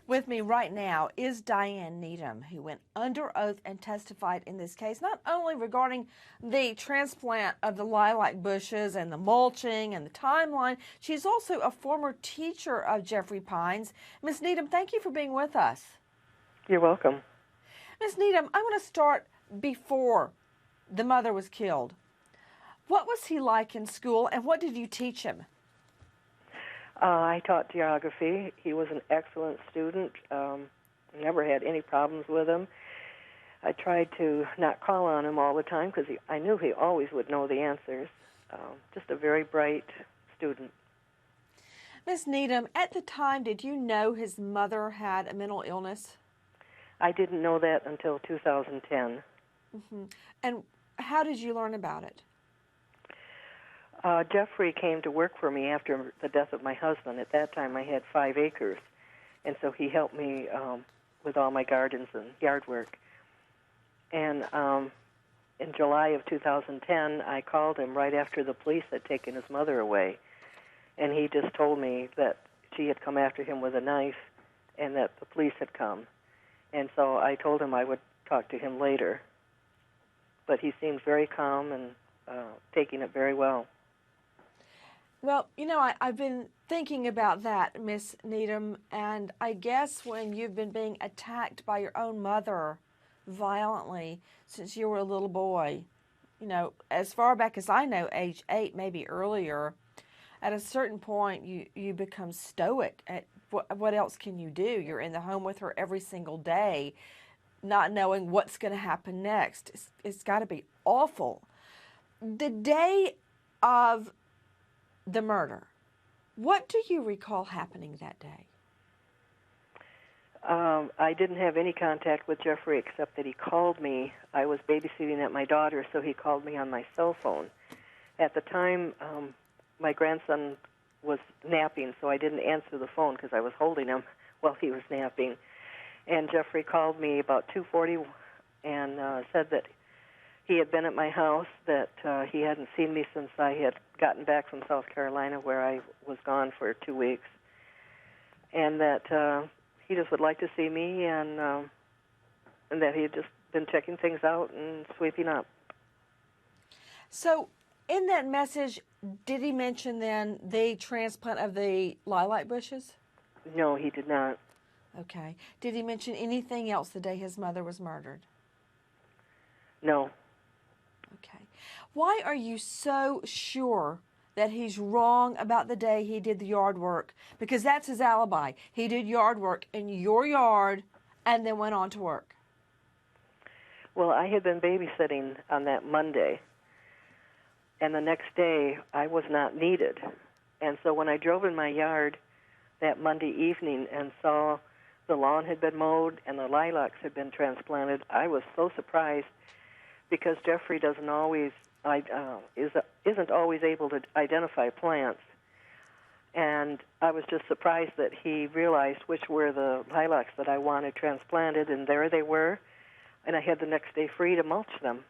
With me right now is Diane Needham, who went under oath and testified in this case, not only regarding the transplant of the lilac bushes and the mulching and the timeline, she's also a former teacher of Jeffrey Pines. Ms. Needham, thank you for being with us. You're welcome. Ms. Needham, I want to start before the mother was killed. What was he like in school, and what did you teach him? I taught geography. He was an excellent student. Never had any problems with him. I tried to not call on him all the time because I knew he always would know the answers. Just a very bright student. Ms. Needham, at the time, did you know his mother had a mental illness? I didn't know that until 2010. Mm-hmm. And how did you learn about it? Jeffrey came to work for me after the death of my husband. At that time, I had 5 acres, and so he helped me with all my gardens and yard work. And in July of 2010, I called him right after the police had taken his mother away, and he just told me that she had come after him with a knife and that the police had come. And so I told him I would talk to him later. But he seemed very calm and taking it very well. Well, you know, I've been thinking about that, Miss Needham, and I guess when you've been being attacked by your own mother violently since you were a little boy, you know, as far back as I know, age 8, maybe earlier, at a certain point you become stoic. At what else can you do? You're in the home with her every single day, not knowing what's going to happen next. It's got to be awful. The day of the murder, what do you recall happening that day? I didn't have any contact with Jeffrey except that he called me. I was babysitting at my daughter, so he called me on my cell phone. At the time, my grandson was napping, so I didn't answer the phone because I was holding him while he was napping. And Jeffrey called me about 2:40 and said that he had been at my house, that he hadn't seen me since I had gotten back from South Carolina, where I was gone for 2 weeks, and that he just would like to see me, and that he had just been checking things out and sweeping up. So in that message, did he mention then the transplant of the lilac bushes? No, he did not. Okay. Did he mention anything else the day his mother was murdered? No. Okay. Why are you so sure that he's wrong about the day he did the yard work? Because that's his alibi. He did yard work in your yard and then went on to work. Well, I had been babysitting on that Monday, and the next day I was not needed. And so when I drove in my yard that Monday evening and saw the lawn had been mowed and the lilacs had been transplanted, I was so surprised because Jeffrey isn't always able to identify plants. And I was just surprised that he realized which were the lilacs that I wanted transplanted, and there they were, and I had the next day free to mulch them.